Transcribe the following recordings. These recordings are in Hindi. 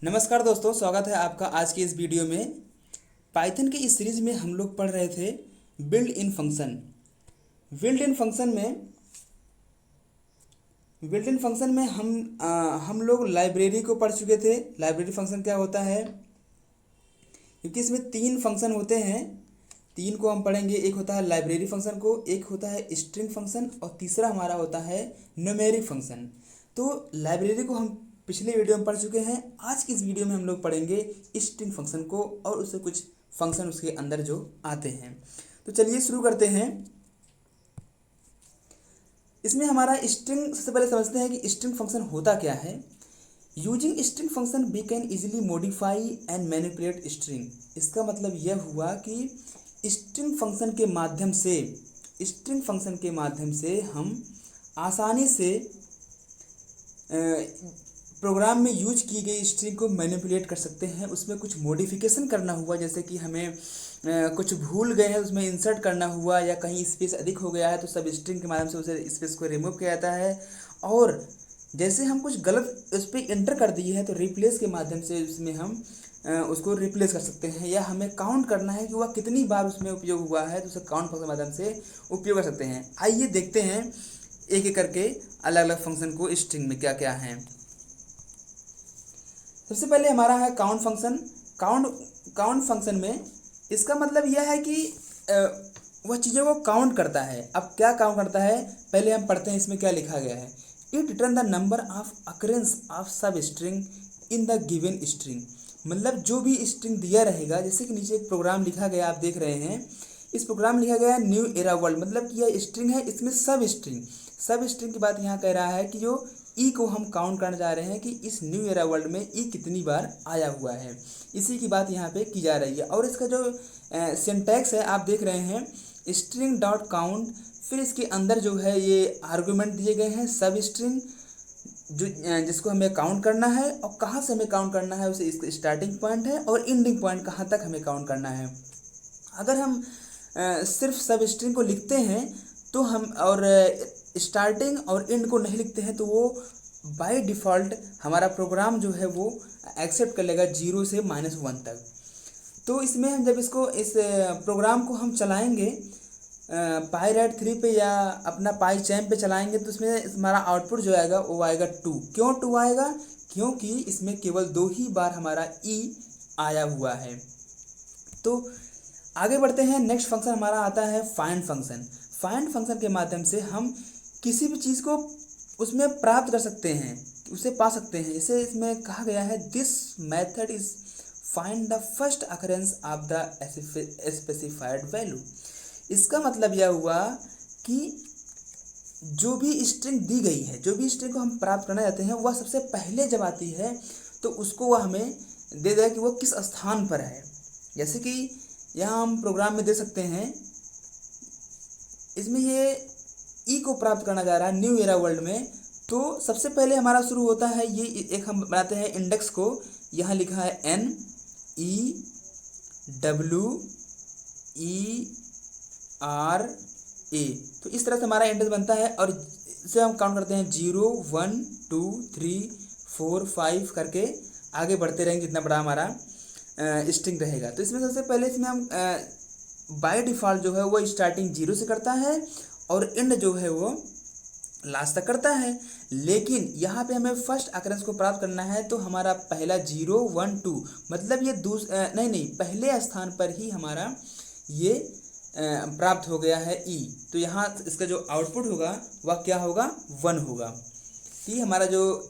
नमस्कार दोस्तों, स्वागत है आपका आज की इस वीडियो में। पाइथन के इस सीरीज में हम लोग पढ़ रहे थे build in function. Build in function में बिल्ड इन फंक्शन में हम लोग लाइब्रेरी को पढ़ चुके थे। लाइब्रेरी फंक्शन क्या होता है, क्योंकि इसमें तीन फंक्शन होते हैं। तीन को हम पढ़ेंगे। एक होता है लाइब्रेरी फंक्शन को, एक होता है स्ट्रिंग फंक्शन और तीसरा हमारा होता है न्यूमेरिक फंक्शन। तो लाइब्रेरी को हम पिछले वीडियो में पढ़ चुके हैं। आज की इस वीडियो में हम लोग पढ़ेंगे स्ट्रिंग फंक्शन को और उससे कुछ फंक्शन उसके अंदर जो आते हैं। तो चलिए शुरू करते हैं। इसमें हमारा स्ट्रिंग, सबसे पहले समझते हैं कि स्ट्रिंग फंक्शन होता क्या है। Using string function we can easily modify and manipulate string. इसका मतलब यह हुआ कि स्ट्रिंग फंक्शन के माध्यम से हम आसानी से प्रोग्राम में यूज की गई स्ट्रिंग को मैनिपुलेट कर सकते हैं। उसमें कुछ मॉडिफिकेशन करना हुआ, जैसे कि हमें कुछ भूल गए हैं उसमें इंसर्ट करना हुआ, या कहीं स्पेस अधिक हो गया है तो सब स्ट्रिंग के माध्यम से उसे स्पेस को रिमूव किया जाता है। और जैसे हम कुछ गलत उस पर एंटर कर दिए हैं तो रिप्लेस के माध्यम से उसमें हम उसको रिप्लेस कर सकते हैं। या हमें काउंट करना है कि वह कितनी बार उसमें उपयोग हुआ है तो उसे काउंट फंक्शन के माध्यम से उपयोग कर सकते हैं। आइए देखते हैं एक एक करके अलग अलग फंक्शन को स्ट्रिंग में क्या क्या हैं। सबसे पहले हमारा है काउंट फंक्शन। काउंट फंक्शन में इसका मतलब यह है कि वह चीज़ों को काउंट करता है। अब क्या काउंट करता है, पहले हम पढ़ते हैं इसमें क्या लिखा गया है। It return the number of occurrence of सब string in the given string. मतलब जो भी स्ट्रिंग दिया रहेगा, जैसे कि नीचे एक प्रोग्राम लिखा गया आप देख रहे हैं। इस प्रोग्राम में लिखा गया है न्यू एरा वर्ल्ड, मतलब कि यह स्ट्रिंग है, इसमें सब स्ट्रिंग की बात यहाँ कह रहा है कि जो ई को हम काउंट करना चाह रहे हैं कि इस न्यू एरा वर्ल्ड में ई कितनी बार आया हुआ है, इसी की बात यहाँ पे की जा रही है। और इसका जो सिंटैक्स है आप देख रहे हैं, स्ट्रिंग डॉट काउंट, फिर इसके अंदर जो है ये आर्गूमेंट दिए गए हैं सब स्ट्रिंग जो जिसको हमें काउंट करना है और कहाँ से हमें काउंट करना है, उसे इसका स्टार्टिंग पॉइंट है और एंडिंग पॉइंट कहाँ तक हमें काउंट करना है। अगर हम सिर्फ सब स्ट्रिंग को लिखते हैं तो हम और स्टार्टिंग और एंड को नहीं लिखते हैं तो वो बाय डिफ़ॉल्ट हमारा प्रोग्राम जो है वो एक्सेप्ट कर लेगा 0 से -1 तक। तो इसमें हम जब इस प्रोग्राम को हम चलाएंगे पाईराइट 3 पे या अपना पाई चैम पे चलाएंगे तो इसमें हमारा आउटपुट जो आएगा वो आएगा 2। क्यों 2 आएगा, क्योंकि इसमें केवल 2 ही बार हमारा ई आया हुआ है। तो आगे बढ़ते हैं। नेक्स्ट फंक्शन हमारा आता है फाइंड फंक्शन। फाइंड फंक्शन के माध्यम से हम किसी भी चीज़ को उसमें प्राप्त कर सकते हैं, उसे पा सकते हैं। जैसे इसमें कहा गया है this method is find the first occurrence of the specified value. इसका मतलब यह हुआ कि जो भी स्ट्रिंग दी गई है, जो भी स्ट्रिंग को हम प्राप्त करना चाहते हैं, वह सबसे पहले जब आती है तो उसको वह हमें दे देगा कि वह किस स्थान पर है। जैसे कि यहाँ हम प्रोग्राम में दे सकते हैं, इसमें ये ई को प्राप्त करना जा रहा है न्यू एरा वर्ल्ड में। तो सबसे पहले हमारा शुरू होता है, ये एक हम बनाते हैं इंडेक्स को। यहाँ लिखा है NEWERA। तो इस तरह से हमारा इंडेक्स बनता है और इसे हम काउंट करते हैं 0 1 2 3 4 5 करके आगे बढ़ते रहेंगे जितना बड़ा हमारा स्ट्रिंग रहेगा। तो इसमें सबसे पहले इसमें हम बाय डिफ़ॉल्ट जो है वो स्टार्टिंग 0 से करता है और एंड जो है वो लास्ट तक करता है। लेकिन यहाँ पे हमें फर्स्ट अकरेंस को प्राप्त करना है तो हमारा पहला 0 1 2, मतलब ये नहीं पहले स्थान पर ही हमारा ये प्राप्त हो गया है ई। तो यहाँ इसका जो आउटपुट होगा वह क्या होगा, 1 होगा। कि हमारा जो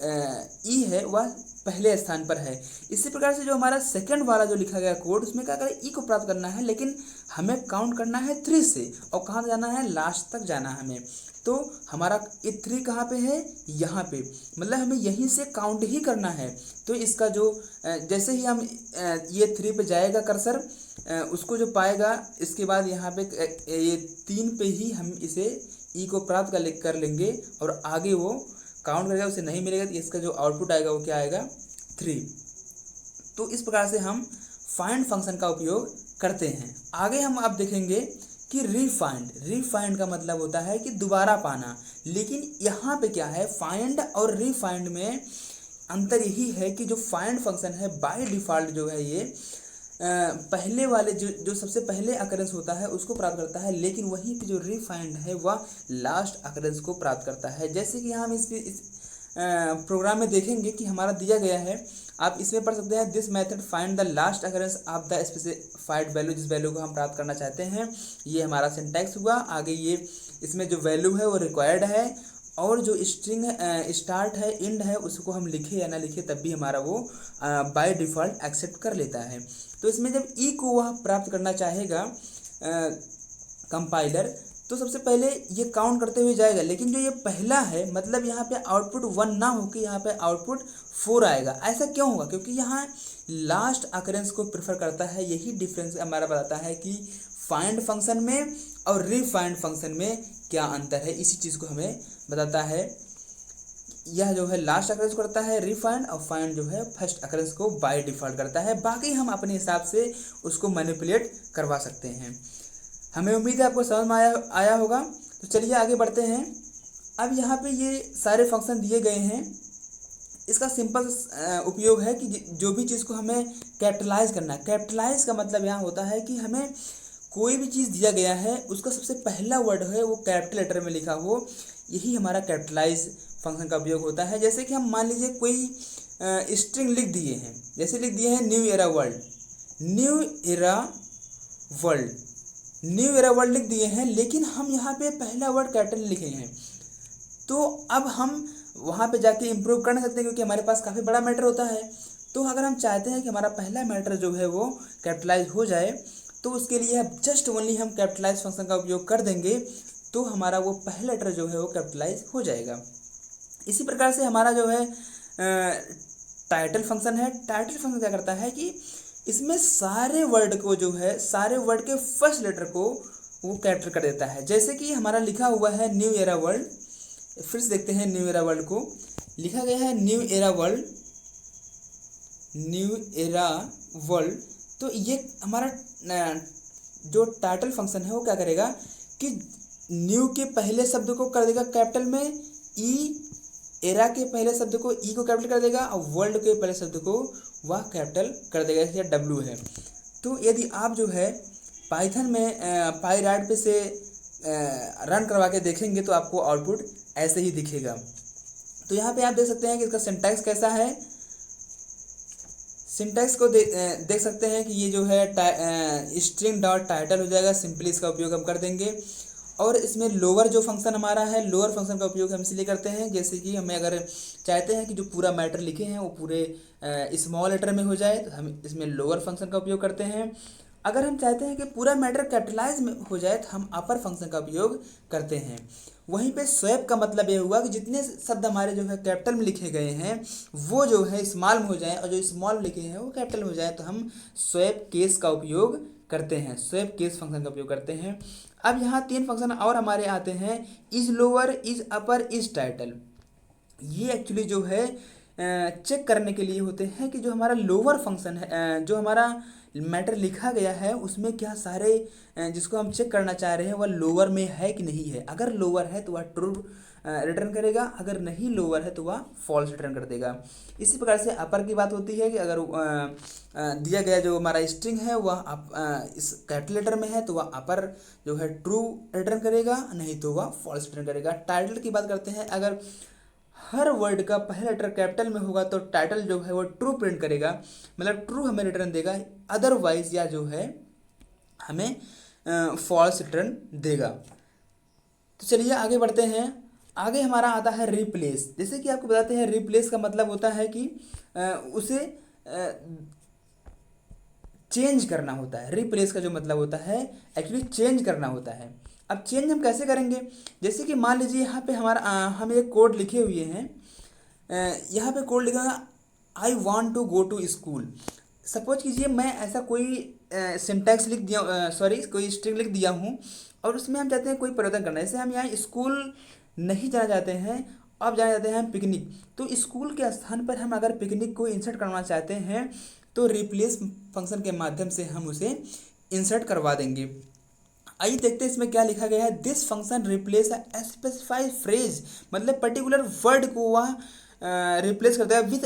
ई है वह पहले स्थान पर है। इसी प्रकार से जो हमारा सेकंड वाला जो लिखा गया कोड, उसमें क्या करें, ई को प्राप्त करना है, लेकिन हमें काउंट करना है 3 से और कहाँ जाना है, लास्ट तक जाना है हमें। तो हमारा ये 3 कहाँ पे है, यहाँ पे, मतलब हमें यहीं से काउंट ही करना है। तो इसका जो जैसे ही हम ये 3 पे जाएगा कर्सर, उसको जो पाएगा, इसके बाद यहाँ पे ये 3 पे ही हम इसे ई को प्राप्त कर लेंगे और आगे वो काउंट करेगा, उसे नहीं मिलेगा तो इसका जो आउटपुट आएगा वो क्या आएगा, 3। तो इस प्रकार से हम फाइंड फंक्शन का उपयोग करते हैं। आगे हम अब देखेंगे कि रीफाइंड का मतलब होता है कि दोबारा पाना। लेकिन यहाँ पे क्या है, फाइंड और रीफाइंड में अंतर यही है कि जो फाइंड फंक्शन है बाय डिफ़ॉल्ट जो है ये पहले वाले जो सबसे पहले अकरेंस होता है उसको प्राप्त करता है, लेकिन वहीं पे जो रिफाइंड है वह लास्ट अकरेंस को प्राप्त करता है। जैसे कि हम इस प्रोग्राम में देखेंगे कि हमारा दिया गया है, आप इसमें पढ़ सकते हैं, this method find the last occurrence of the specified value, जिस वैल्यू को हम प्राप्त करना चाहते हैं। ये हमारा सिंटैक्स हुआ। आगे ये इसमें जो वैल्यू है वो रिक्वायर्ड है, और जो स्ट्रिंग स्टार्ट है एंड है उसको हम लिखे या ना लिखे तब भी हमारा वो बाय डिफ़ॉल्ट एक्सेप्ट कर लेता है। तो इसमें जब ई को वह प्राप्त करना चाहेगा कंपाइलर, तो सबसे पहले ये काउंट करते हुए जाएगा, लेकिन जो ये पहला है मतलब यहाँ पे आउटपुट 1 ना होकर यहाँ पे आउटपुट 4 आएगा। ऐसा क्यों होगा? क्योंकि यहाँ लास्ट अकरेंस को प्रेफर करता है। यही डिफरेंस हमारा बताता है कि फाइंड फंक्शन में और रिफाइंड फंक्शन में क्या अंतर है। इसी चीज़ को हमें बताता है। यह जो है लास्ट अकरेंस करता है रिफाइंड, और फाइंड जो है फर्स्ट अकरेंस को बाय डिफ़ॉल्ट करता है। बाकी हम अपने हिसाब से उसको मैनिपुलेट करवा सकते हैं। हमें उम्मीद है आपको समझ में आया होगा। तो चलिए आगे बढ़ते हैं। अब यहाँ पे ये सारे फंक्शन दिए गए हैं। इसका सिंपल उपयोग है कि जो भी चीज़ को हमें कैपिटलाइज करना है। कैपिटलाइज का मतलब यहाँ होता है कि हमें कोई भी चीज़ दिया गया है उसका सबसे पहला वर्ड है वो कैपिटल लेटर में लिखा हो, यही हमारा कैपिटलाइज फंक्शन का उपयोग होता है। जैसे कि हम मान लीजिए कोई स्ट्रिंग लिख दिए हैं, जैसे लिख दिए हैं new era world, new era world, new era world लिख दिए हैं, लेकिन हम यहाँ पे पहला वर्ड कैपिटल लिखे हैं। तो अब हम वहाँ पे जाके इम्प्रूव कर नहीं सकते क्योंकि हमारे पास काफ़ी बड़ा मैटर होता है। तो अगर हम चाहते हैं कि हमारा पहला मैटर जो है वो कैपिटलाइज हो जाए, तो उसके लिए जस्ट ओनली हम कैपिटलाइज फंक्शन का उपयोग कर देंगे, तो हमारा वो पहला लेटर जो है वो कैपिटलाइज हो जाएगा। इसी प्रकार से हमारा जो है टाइटल फंक्शन है। टाइटल फंक्शन क्या करता है कि इसमें सारे वर्ड को जो है सारे वर्ड के फर्स्ट लेटर को वो कैप्चर कर देता है। जैसे कि हमारा लिखा हुआ है न्यू एरा वर्ल्ड, फिर से देखते हैं न्यू एरा वर्ल्ड को। लिखा गया है new era world, new era world. तो ये हमारा जो टाइटल फंक्शन है वो क्या करेगा कि न्यू के पहले शब्द को कर देगा कैपिटल में, ई एरा के पहले शब्द को ई को कैपिटल कर देगा, और वर्ल्ड के पहले शब्द को वह कैपिटल कर देगा, जैसे डब्ल्यू है। तो यदि आप जो है पाइथन में पाईराइट पे से रन करवा के देखेंगे तो आपको आउटपुट ऐसे ही दिखेगा। तो यहाँ पे आप देख सकते हैं कि इसका सिंटैक्स कैसा है। सिंटैक्स को देख सकते हैं कि ये जो है स्ट्रिंग डॉट टाइटल हो जाएगा। सिंपली इसका उपयोग हम कर देंगे। और इसमें लोअर जो फंक्शन हमारा है, लोअर फंक्शन का उपयोग हम इसलिए करते हैं जैसे कि हमें अगर चाहते हैं कि जो पूरा मैटर लिखे हैं वो पूरे स्मॉल लेटर में हो जाए, तो हम इसमें लोअर फंक्शन का उपयोग करते हैं। अगर हम चाहते हैं कि पूरा मैटर कैपिटलाइज में हो जाए तो हम अपर फंक्शन का उपयोग करते हैं। वहीं पे स्वैप का मतलब ये हुआ कि जितने शब्द हमारे जो है कैपिटल में लिखे गए हैं वो जो है स्मॉल में हो जाए, और जो स्मॉल में लिखे हैं वो कैपिटल में हो जाए, तो हम स्वैप केस का उपयोग करते हैं, स्वैप केस फंक्शन का उपयोग करते हैं। अब यहाँ 3 फंक्शन और हमारे आते हैं, is lower, is upper, is title. ये एक्चुअली जो है चेक करने के लिए होते हैं कि जो हमारा लोअर फंक्शन है, जो हमारा मैटर लिखा गया है उसमें क्या सारे जिसको हम चेक करना चाह रहे हैं वह लोअर में है कि नहीं है। अगर लोअर है तो वह ट्रू रिटर्न करेगा, अगर नहीं लोअर है तो वह फॉल्स रिटर्न कर देगा। इसी प्रकार से अपर की बात होती है कि अगर दिया गया जो हमारा स्ट्रिंग है वह इस कैपिटल लेटर में है तो वह अपर जो है ट्रू रिटर्न करेगा, नहीं तो वह फॉल्स रिटर्न करेगा। टाइटल की बात करते हैं, अगर हर वर्ड का पहला लेटर कैपिटल में होगा तो टाइटल जो है वो ट्रू प्रिंट करेगा, मतलब ट्रू हमें रिटर्न देगा, अदरवाइज या जो है हमें फॉल्स रिटर्न देगा। तो चलिए आगे बढ़ते हैं। आगे हमारा आता है रिप्लेस। जैसे कि आपको बताते हैं रिप्लेस का मतलब होता है कि उसे चेंज करना होता है। रिप्लेस का जो मतलब होता है एक्चुअली चेंज करना होता है। अब चेंज हम कैसे करेंगे, जैसे कि मान लीजिए यहाँ पे हमारा हम एक कोड लिखे हुए हैं, यहाँ पे कोड लिखा है I want to go to school. Suppose कीजिए मैं ऐसा कोई सिंटैक्स लिख दिया, कोई स्ट्रिंग लिख दिया हूँ और उसमें हम चाहते हैं कोई परिवर्तन करना है। जैसे हम यहाँ स्कूल नहीं जाना चाहते हैं, अब जाना चाहते हैं पिकनिक, तो स्कूल के स्थान पर हम अगर पिकनिक को इंसर्ट करना चाहते हैं तो रिप्लेस फंक्शन के माध्यम से हम उसे इंसर्ट करवा देंगे। आइए देखते हैं इसमें क्या लिखा गया है। This function replace a specified phrase, मतलब पर्टिकुलर वर्ड को वह रिप्लेस करता है विद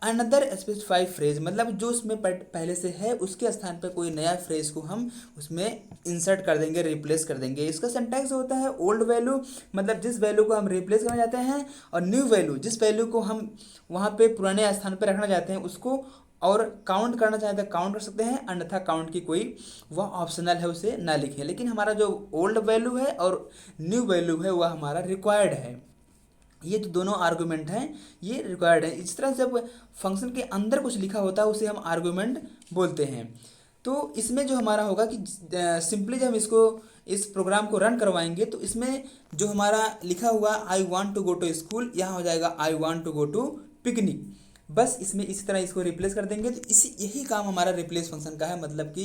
अनदर स्पेसिफाइड फ्रेज, मतलब जो उसमें पहले से है उसके स्थान पर कोई नया फ्रेज को हम उसमें इंसर्ट कर देंगे, रिप्लेस कर देंगे। इसका सिंटैक्स होता है ओल्ड वैल्यू, मतलब जिस वैल्यू को हम रिप्लेस करना चाहते हैं, और न्यू वैल्यू, जिस वैल्यू को हम वहाँ पे पुराने स्थान पर रखना चाहते हैं उसको, और काउंट करना चाहते हैं काउंट कर सकते हैं, अन्यथा काउंट की कोई वह ऑप्शनल है, उसे ना लिखें। लेकिन हमारा जो ओल्ड वैल्यू है और न्यू वैल्यू है वह हमारा रिक्वायर्ड है। ये जो दोनों आर्गूमेंट हैं ये रिक्वायर्ड है। इस तरह जब फंक्शन के अंदर कुछ लिखा होता है उसे हम आर्गूमेंट बोलते हैं। तो इसमें जो हमारा होगा कि सिंपली जब हम इसको इस प्रोग्राम को रन करवाएंगे तो इसमें जो हमारा लिखा हुआ I want to go to school, यहाँ हो जाएगा I want to go to picnic. बस इसमें इसी तरह इसको रिप्लेस कर देंगे। तो इसी यही काम हमारा रिप्लेस फंक्शन का है, मतलब कि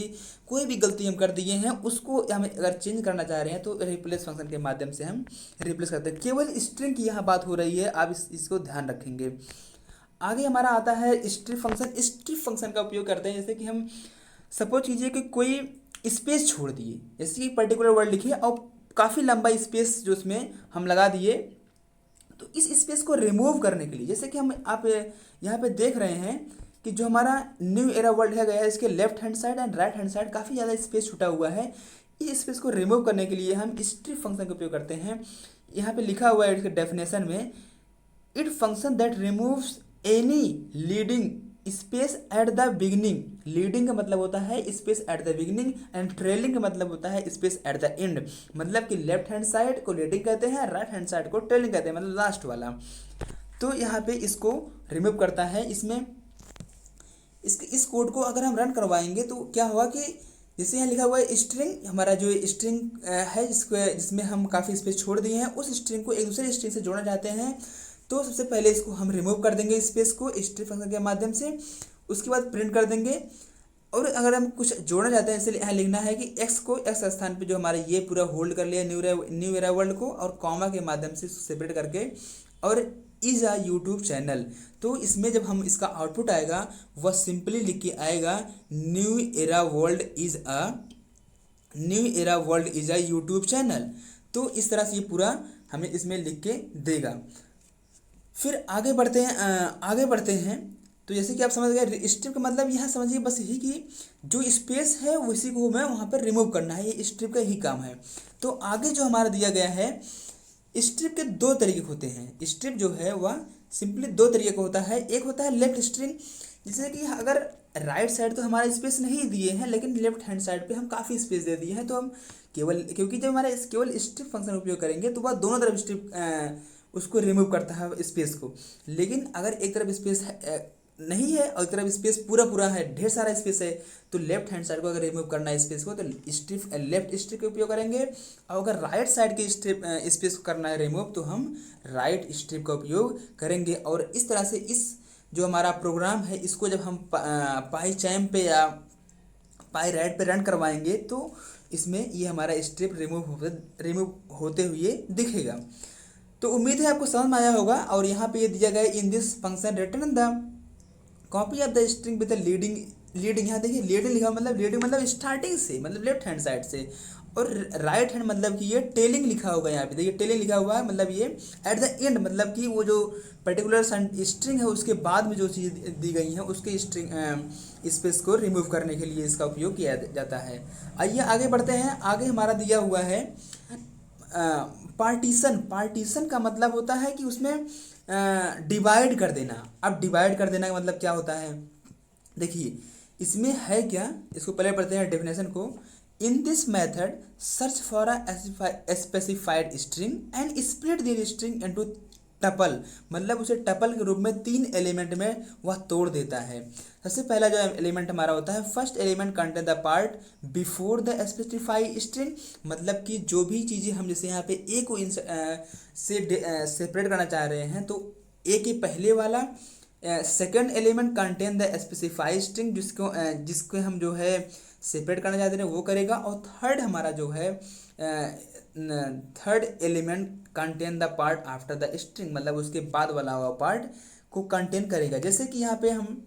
कोई भी गलती हम कर दिए हैं उसको हम अगर चेंज करना चाह रहे हैं तो रिप्लेस फंक्शन के माध्यम से हम रिप्लेस करते हैं। केवल स्ट्रिंग की यहाँ बात हो रही है, आप इसको ध्यान रखेंगे। आगे हमारा आता है स्ट्रिप फंक्शन। स्ट्रिप फंक्शन का उपयोग करते हैं जैसे कि हम सपोज कीजिए कि कोई स्पेस छोड़ दिए, जैसे कि पर्टिकुलर वर्ड लिखिए और काफ़ी लंबा स्पेस जो उसमें हम लगा दिए, तो इस स्पेस को रिमूव करने के लिए, जैसे कि हम आप यहाँ पे देख रहे हैं कि जो हमारा न्यू एरा वर्ल्ड है गया है इसके left hand side and right hand side काफ़ी ज़्यादा स्पेस छूटा हुआ है। इस स्पेस को रिमूव करने के लिए हम स्ट्रिप फंक्शन का उपयोग करते हैं। यहाँ पे लिखा हुआ है इसके डेफिनेशन में, it function that removes any leading space at the beginning. Leading का मतलब होता है space at the beginning, and trailing का मतलब होता है स्पेस एट द एंड। मतलब कि लेफ्ट हैंड साइड को लीडिंग कहते हैं, राइट हैंड साइड को ट्रेलिंग कहते हैं, मतलब लास्ट वाला। तो यहाँ पे इसको रिमूव करता है। इसमें इस कोड को अगर हम रन करवाएंगे तो क्या होगा कि जैसे यहाँ लिखा हुआ है स्ट्रिंग, हमारा जो स्ट्रिंग है जिसमें हम काफ़ी स्पेस छोड़ दिए हैं, उस स्ट्रिंग को एक दूसरे स्ट्रिंग से जोड़ना चाहते हैं, तो सबसे पहले इसको हम रिमूव कर देंगे स्पेस को स्ट्रिप फंक्शन के माध्यम से। उसके बाद प्रिंट कर देंगे। और अगर हम कुछ जोड़ना चाहते हैं, जैसे यहाँ लिखना है कि एक्स को एक्स स्थान पे जो हमारा ये पूरा होल्ड कर लिया न्यू एरा वर्ल्ड को, और कॉमा के माध्यम से सेपरेट करके, और इज़ अ यूट्यूब चैनल। तो इसमें जब हम इसका आउटपुट आएगा वह सिंपली लिख के आएगा new era world is a YouTube channel. तो इस तरह से ये पूरा हमें इसमें लिख के देगा। फिर आगे बढ़ते हैं। तो जैसे कि आप समझ गए स्ट्रिप का मतलब यहाँ समझिए बस यही कि जो स्पेस है उसी को हमें वहाँ पर रिमूव करना है, ये स्ट्रिप का ही काम है। तो आगे जो हमारा दिया गया है, स्ट्रिप के दो तरीके होते हैं। स्ट्रिप जो है वह सिंपली दो तरीके का होता है। एक होता है लेफ्ट स्ट्रिंग, जैसे कि अगर राइट साइड तो हमारा स्पेस नहीं दिए हैं लेकिन लेफ्ट हैंड साइड पे हम काफ़ी स्पेस दे दिए हैं, तो हम केवल क्योंकि जब हमारे केवल स्ट्रिप फंक्शन उपयोग करेंगे तो वह दोनों तरफ स्ट्रिप उसको रिमूव करता है स्पेस को। लेकिन अगर एक तरफ स्पेस नहीं है और एक तरफ स्पेस पूरा है, ढेर सारा स्पेस है, तो लेफ्ट हैंड साइड को अगर रिमूव करना है स्पेस को तो स्ट्रिप लेफ्ट स्ट्रिप का उपयोग करेंगे, और अगर राइट साइड के स्ट्रिप स्पेस को करना है रिमूव तो हम राइट स्ट्रिप का उपयोग करेंगे। और इस तरह से इस जो हमारा प्रोग्राम है इसको जब हम पाई चैम पे या पाई राइट पे रन करवाएंगे तो इसमें ये हमारा स्ट्रिप रिमूव होते हुए दिखेगा। तो उम्मीद है आपको समझ में आया होगा। और यहाँ पे ये दिया गया in this function return the copy of the string with the leading यहाँ देखिए लीडिंग लिखा लीडिंग मतलब स्टार्टिंग से, मतलब लेफ्ट हैंड साइड से, और राइट हैंड मतलब कि ये टेलिंग लिखा होगा। यहाँ पे देखिए टेलिंग लिखा हुआ है, मतलब ये एट द एंड, मतलब कि वो जो पर्टिकुलर स्ट्रिंग है उसके बाद में जो चीज़ दी गई है उसके स्ट्रिंग स्पेस को रिमूव करने के लिए इसका उपयोग किया जाता है। आइए आगे बढ़ते हैं। आगे हमारा दिया हुआ है पार्टीशन का मतलब होता है कि उसमें डिवाइड कर देना। अब डिवाइड कर देना का मतलब क्या होता है, देखिए इसमें है क्या, इसको पहले पढ़ते हैं डेफिनेशन को। In this method search for a specified string and split the string into tuple, मतलब उसे टपल के रूप में 3 एलिमेंट में वह तोड़ देता है। सबसे पहला जो एलिमेंट हमारा होता है first element contain the part before the specify string, मतलब कि जो भी चीज़ें हम जैसे यहाँ पे ए को सेपरेट करना चाह रहे हैं तो ए के पहले वाला। Second element contain the specify string जिसको हम जो है सेपरेट करना चाहते हैं वो करेगा। और थर्ड हमारा जो है third element contain the part after the string, मतलब उसके बाद वाला हुआ पार्ट को कंटेन करेगा। जैसे कि यहाँ पे हम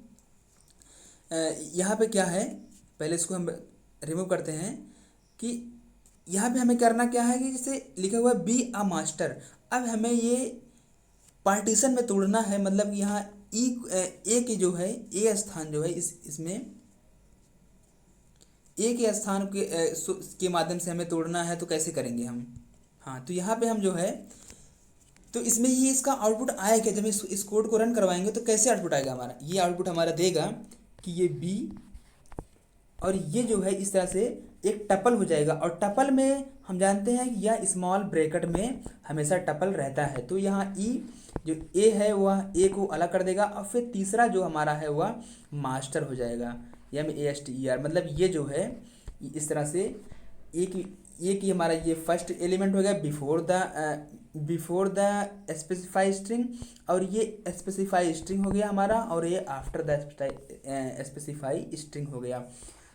यहाँ पे क्या है, पहले इसको हम रिमूव करते हैं कि यहाँ पे हमें करना क्या है कि जैसे लिखा हुआ है बी अ मास्टर। अब हमें ये पार्टीशन में तोड़ना है, मतलब यहाँ ई ए के जो है ए स्थान जो है इसमें ए के स्थान के माध्यम से हमें तोड़ना है, तो कैसे करेंगे हम। हाँ, तो यहाँ पे हम जो है, तो इसमें ये इसका आउटपुट आया क्या, जब इस कोड को रन करवाएंगे तो कैसे आउटपुट आएगा हमारा। ये आउटपुट हमारा देगा कि ये बी और ये जो है इस तरह से एक टपल हो जाएगा, और टपल में हम जानते हैं कि यह स्मॉल ब्रैकेट में हमेशा टपल रहता है। तो यहाँ ई जो ए है वह ए को अलग कर देगा, और फिर तीसरा जो हमारा है वह मास्टर हो जाएगा, MASTER। मतलब ये जो है इस तरह से एक ही हमारा ये फर्स्ट एलिमेंट हो गया बिफोर द स्पेसिफाई स्ट्रिंग, और ये स्पेसिफाई स्ट्रिंग हो गया हमारा, और ये आफ्टर द स्पेसिफाई स्ट्रिंग हो गया।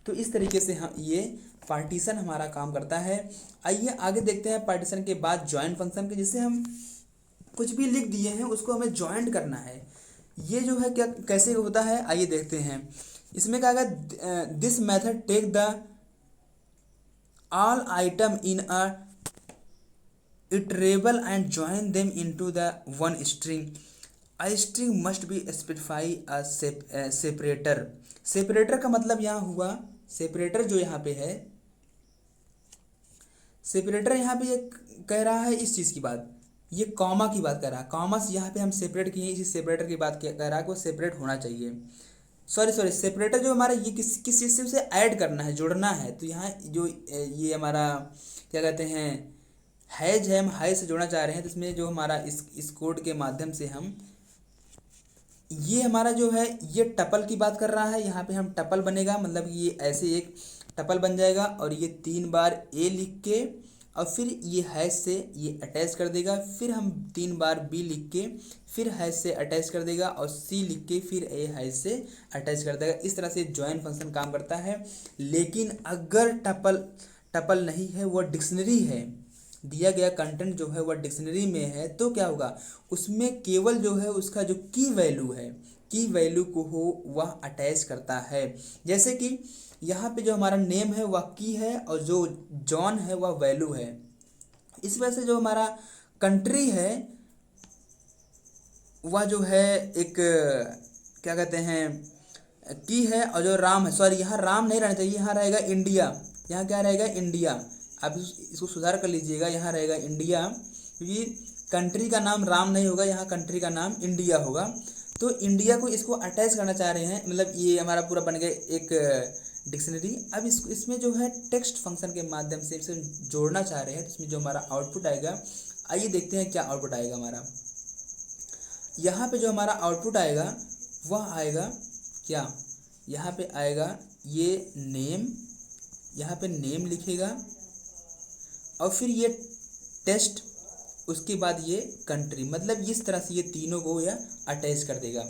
तो इस तरीके से हम ये पार्टीशन हमारा काम करता है। आइए आगे देखते हैं पार्टीशन के बाद जॉइन फंक्शन के, जिससे हम कुछ भी लिख दिए हैं उसको हमें जॉइंट करना है। ये जो है क्या कैसे होता है, आइए देखते हैं। इसमें क्या होगा, this method take the all item in a iterable and join them into the one string. A string must be specify a separator. separator का मतलब यहाँ हुआ, separator जो यहाँ पे है, separator यहाँ पे ये कह रहा है इस चीज़ की बात, ये कॉमा की बात कर रहा है। कॉमा से यहाँ पे हम सेपरेट किए, इसी सेपरेटर की बात कह रहा है कि वो सेपरेट होना चाहिए। सॉरी सेपरेटर जो हमारा ये किस चीज़ से उसे ऐड करना है, जोड़ना है। तो यहाँ जो ये हमारा क्या कहते हैं हैज है, हम हाई से जोड़ना चाह रहे हैं। तो इसमें जो हमारा इस कोड के माध्यम से हम ये हमारा जो है ये टपल की बात कर रहा है। यहाँ पे हम टपल बनेगा, मतलब ये ऐसे एक टपल बन जाएगा, और ये 3 बार ए लिख के और फिर ये हैश से ये अटैच कर देगा, फिर हम 3 बार बी लिख के फिर हैश से अटैच कर देगा, और सी लिख के फिर ए हैश से अटैच कर देगा। इस तरह से जॉइन फंक्शन काम करता है। लेकिन अगर टपल नहीं है, वह डिक्शनरी है, दिया गया कंटेंट जो है वह डिक्शनरी में है, तो क्या होगा, उसमें केवल जो है उसका जो की वैल्यू है, की वैल्यू को हो वह अटैच करता है। जैसे कि यहाँ पे जो हमारा नेम है वह की है, और जो जॉन है वह वैल्यू है। इस वजह से जो हमारा कंट्री है वह जो है एक क्या कहते हैं की है, और जो राम है, सॉरी यहाँ राम नहीं रहना चाहिए, यहाँ रहेगा इंडिया। यहाँ क्या रहेगा, इंडिया। आप इसको सुधार कर लीजिएगा, यहाँ रहेगा इंडिया, क्योंकि कंट्री का नाम राम नहीं होगा, यहाँ कंट्री का नाम इंडिया होगा। तो इंडिया को इसको अटैच करना चाह रहे हैं, मतलब ये हमारा पूरा बन गया एक डिक्शनरी। अब इसमें जो है टेक्स्ट फंक्शन के माध्यम से इसे जोड़ना चाह रहे हैं, तो इसमें जो हमारा आउटपुट आएगा, आइए देखते हैं क्या आउटपुट आएगा हमारा। यहाँ पे जो हमारा आउटपुट आएगा वह आएगा क्या, यहाँ पे आएगा ये नेम, यहाँ पे नेम लिखेगा, और फिर ये टेस्ट, उसके बाद ये कंट्री। मतलब इस तरह से ये तीनों को यह अटैच कर देगा,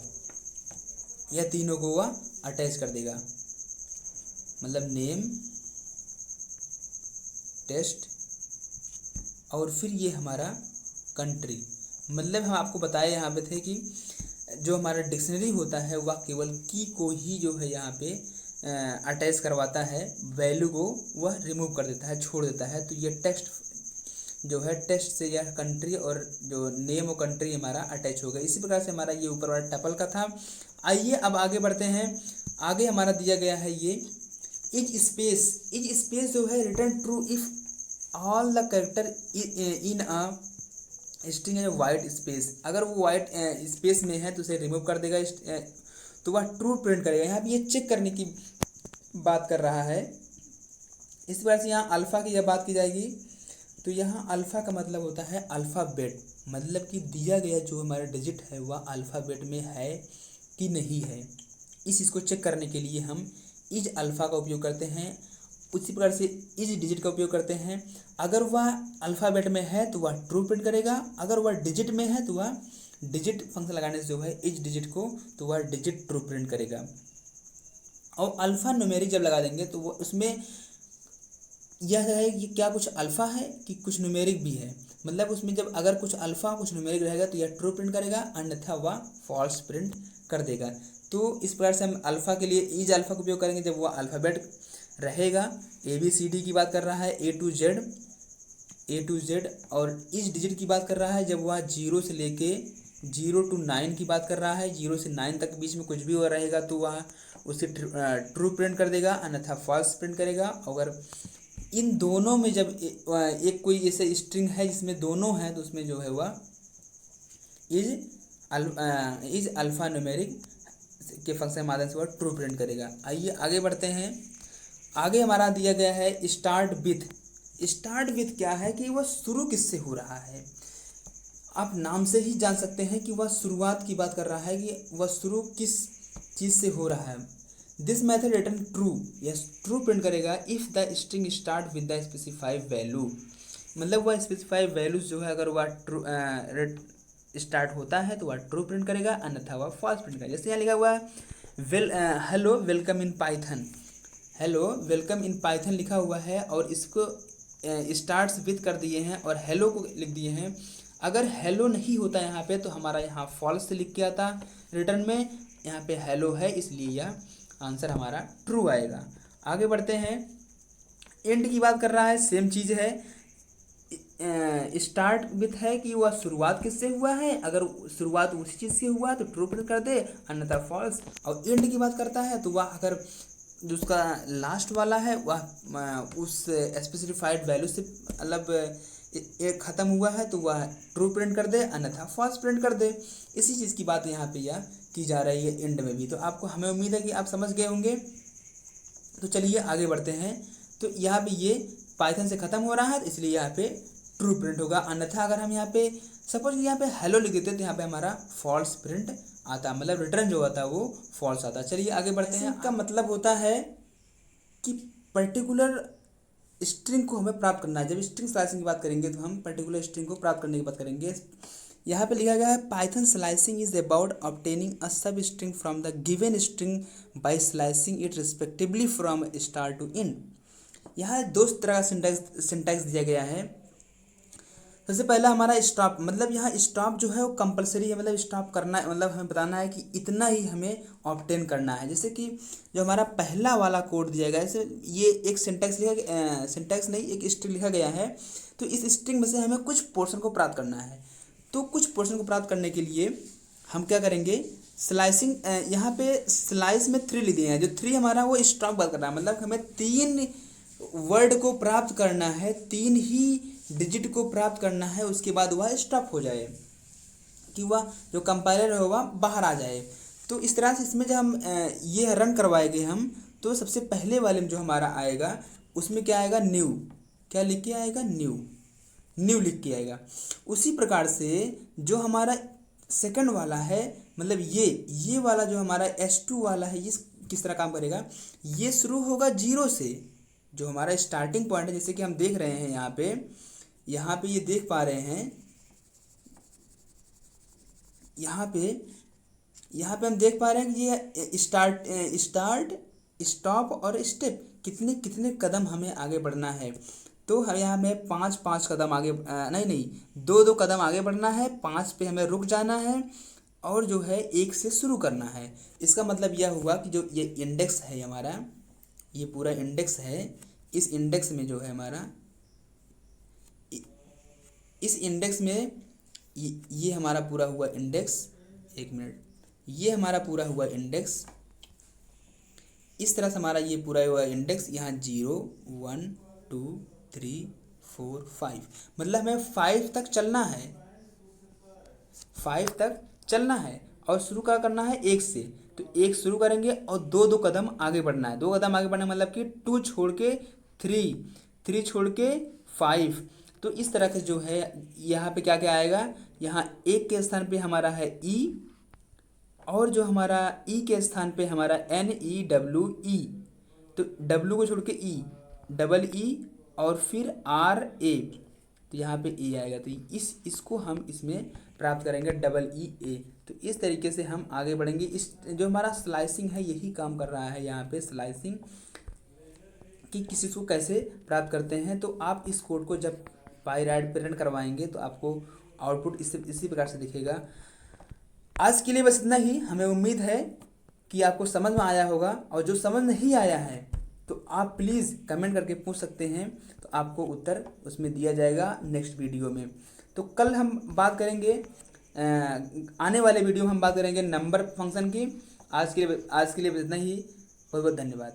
यह तीनों को वह अटैच कर देगा। मतलब नेम, टेस्ट, और फिर ये हमारा कंट्री। मतलब हम आपको बताए यहाँ पे थे कि जो हमारा डिक्शनरी होता है वह केवल की को ही जो है यहाँ पे अटैच करवाता है, वैल्यू को वह रिमूव कर देता है, छोड़ देता है। तो ये टेक्स्ट जो है, टेक्स्ट से यह कंट्री और जो नेम और कंट्री हमारा अटैच हो गया। इसी प्रकार से हमारा ये ऊपर वाला टपल का था। आइए अब आगे बढ़ते हैं। आगे हमारा दिया गया है ये इज स्पेस जो है return true if all the character in a string है वाइट स्पेस। अगर वो वाइट स्पेस में है तो उसे रिमूव कर देगा, तो वह ट्रू प्रिंट करेगा। यहाँ पे ये चेक करने की बात कर रहा है। इस वजह से यहाँ अल्फ़ा की जब बात की जाएगी तो यहाँ अल्फ़ा का मतलब होता है अल्फ़ाबेट, मतलब कि दिया गया जो हमारा डिजिट है वह अल्फ़ाबेट में है कि नहीं है। इस चीज़ को चेक करने के लिए हम इज अल्फ़ा का उपयोग करते हैं। उसी प्रकार से इज डिजिट का उपयोग करते हैं। अगर वह अल्फ़ाबेट में है तो वह ट्रू प्रिंट करेगा, अगर वह डिजिट में है तो वह डिजिट फंक्शन लगाने से जो है इज डिजिट को, तो वह डिजिट ट्रू प्रिंट करेगा। और अल्फ़ा न्यूमेरिक जब लगा देंगे तो वो उसमें यह है कि क्या कुछ अल्फ़ा है कि कुछ न्यूमेरिक भी है। मतलब उसमें जब अगर कुछ अल्फ़ा कुछ न्यूमेरिक रहेगा तो यह ट्रू प्रिंट करेगा, अन्यथा वह फॉल्स प्रिंट कर देगा। तो इस प्रकार से हम अल्फ़ा के लिए इज अल्फ़ा का उपयोग करेंगे जब वह अल्फ़ाबेट रहेगा। ABCD की बात कर रहा है, A to Z, और इस डिजिट की बात कर रहा है जब वह 0 से लेके 0 to 9 की बात कर रहा है, 0 से 9 तक बीच में कुछ भी हो रहेगा तो वह उसे ट्रू प्रिंट कर देगा, अन्यथा फॉल्स प्रिंट करेगा। अगर इन दोनों में जब एक कोई ऐसे स्ट्रिंग है जिसमें दोनों हैं तो उसमें जो है वह इज अल्फ़ा न्यूमेरिक के फंक्शन के माध्यम से वह ट्रू प्रिंट करेगा। आइए आगे बढ़ते हैं। आगे हमारा दिया गया है स्टार्ट विथ। स्टार्ट विथ क्या है कि वह शुरू किससे हो रहा है। आप नाम से ही जान सकते हैं कि वह शुरुआत की बात कर रहा है कि वह शुरू किस चीज़ से हो रहा है। दिस मेथड रिटर्न ट्रू, यह ट्रू प्रिंट करेगा if the string start with the specified value. मतलब वह स्पेसिफाइड वैल्यूज जो है अगर वह ट्रू स्टार्ट होता है तो वह ट्रू प्रिंट करेगा, अन्यथा वह फॉल्स प्रिंट करेगा। जैसे यहाँ लिखा हुआ है hello welcome in Python. Hello welcome in Python लिखा हुआ है और इसको स्टार्ट्स विथ कर दिए हैं और हेलो को लिख दिए हैं। अगर हेलो नहीं होता यहाँ पे तो हमारा यहाँ फॉल्स से लिख के आता रिटर्न में, यहाँ पे हेलो है इसलिए यह आंसर हमारा ट्रू आएगा। आगे बढ़ते हैं। एंड की बात कर रहा है, सेम चीज़ है। स्टार्ट विथ है कि वह शुरुआत किससे हुआ है, अगर शुरुआत उसी चीज़ से हुआ तो ट्रू प्रिंट कर दे, अन्यथा फॉल्स। और एंड की बात करता है तो वह अगर जो उसका लास्ट वाला है वह उस स्पेसिफाइड वैल्यू से मतलब एक ख़त्म हुआ है तो वह ट्रू प्रिंट कर दे, अन्यथा फॉल्स प्रिंट कर दे। इसी चीज़ की बात यहाँ पे यह की जा रही है एंड में भी। तो आपको हमें उम्मीद है कि आप समझ गए होंगे। तो चलिए आगे बढ़ते हैं। तो यहाँ पे ये पाइथन से ख़त्म हो रहा है इसलिए यहाँ पे ट्रू प्रिंट होगा, अन्यथा अगर हम यहाँ पे सपोज यहाँ पे हेलो लिख देते तो यहाँ पे हमारा फॉल्स प्रिंट आता, मतलब रिटर्न जो आता है वो फॉल्स आता। चलिए आगे बढ़ते हैं। इसका मतलब होता है कि पर्टिकुलर स्ट्रिंग को हमें प्राप्त करना है। जब स्ट्रिंग स्लाइसिंग की बात करेंगे तो हम पर्टिकुलर स्ट्रिंग को प्राप्त करने की बात करेंगे। यहाँ पे लिखा गया है Python slicing is about obtaining a sub string from the given string by slicing it respectively from start to end. यहाँ दो तरह का सिंटैक्स दिया गया है। सबसे पहला हमारा स्टॉप, मतलब यहाँ स्टॉप जो है वो कंपलसरी है, मतलब स्टॉप करना है, मतलब हमें बताना है कि इतना ही हमें ऑब्टेन करना है। जैसे कि जो हमारा पहला वाला कोड दिया गया है, जैसे ये एक सिंटैक्स नहीं एक स्ट्रिंग लिखा गया है, तो इस स्ट्रिंग में से हमें कुछ पोर्शन को प्राप्त करना है। तो कुछ पोर्शन को प्राप्त करने के लिए हम क्या करेंगे, स्लाइसिंग, यहाँ पे स्लाइस में 3 लिख दिए हैं। जो 3 हमारा वो स्टॉप बात कर रहा है, मतलब हमें 3 वर्ड को प्राप्त करना है, 3 ही डिजिट को प्राप्त करना है, उसके बाद वह स्टॉप हो जाए कि वह जो कंपाइलर है वह बाहर आ जाए। तो इस तरह से इसमें जब हम ये रन करवाएंगे हम, तो सबसे पहले वाले में जो हमारा आएगा उसमें क्या आएगा, न्यू, क्या लिख के आएगा, न्यू लिख के आएगा। उसी प्रकार से जो हमारा सेकंड वाला है, मतलब ये वाला जो हमारा S2 वाला है, ये किस तरह काम करेगा, ये शुरू होगा 0 से, जो हमारा स्टार्टिंग पॉइंट है। जैसे कि हम देख रहे हैं यहाँ पे ये देख पा रहे हैं, यहाँ पे हम देख पा रहे हैं कि ये स्टार्ट स्टॉप और स्टेप कितने कितने कदम हमें आगे बढ़ना है। तो यहाँ हमें 5 कदम आगे नहीं 2 कदम आगे बढ़ना है, 5 पे हमें रुक जाना है और जो है 1 से शुरू करना है। इसका मतलब यह हुआ कि जो ये इंडेक्स है हमारा, ये पूरा इंडेक्स है, इस इंडेक्स में जो है हमारा, इस इंडेक्स में ये हमारा पूरा हुआ इंडेक्स, एक मिनट, ये हमारा पूरा हुआ इंडेक्स, इस तरह से हमारा ये पूरा हुआ इंडेक्स, यहाँ 0 1 2 3 4 5, मतलब हमें 5 तक चलना है, 5 तक चलना है और शुरू क्या करना है 1 से। तो 1 शुरू करेंगे और 2 कदम आगे बढ़ना है। 2 कदम आगे बढ़ना मतलब कि 2 छोड़ के 3 छोड़ के 5। तो इस तरह से जो है यहाँ पे क्या क्या आएगा, यहाँ 1 के स्थान पे हमारा है ई, और जो हमारा ई के स्थान पे हमारा NEWE, तो W को छोड़ के ई, डबल ई और फिर RA, तो यहाँ पे ए आएगा। तो इसको हम इसमें प्राप्त करेंगे EE। तो इस तरीके से हम आगे बढ़ेंगे। इस जो हमारा स्लाइसिंग है यही काम कर रहा है यहाँ पे, स्लाइसिंग कि किसी को कैसे प्राप्त करते हैं। तो आप इस कोड को जब पाइराइड पे रन करवाएंगे तो आपको आउटपुट इसी प्रकार से दिखेगा। आज के लिए बस इतना ही। हमें उम्मीद है कि आपको समझ में आया होगा, और जो समझ नहीं आया है तो आप प्लीज़ कमेंट करके पूछ सकते हैं, तो आपको उत्तर उसमें दिया जाएगा नेक्स्ट वीडियो में। तो कल हम बात करेंगे आने वाले वीडियो में हम बात करेंगे नंबर फंक्शन की। आज के लिए बस इतना ही। बहुत बहुत धन्यवाद।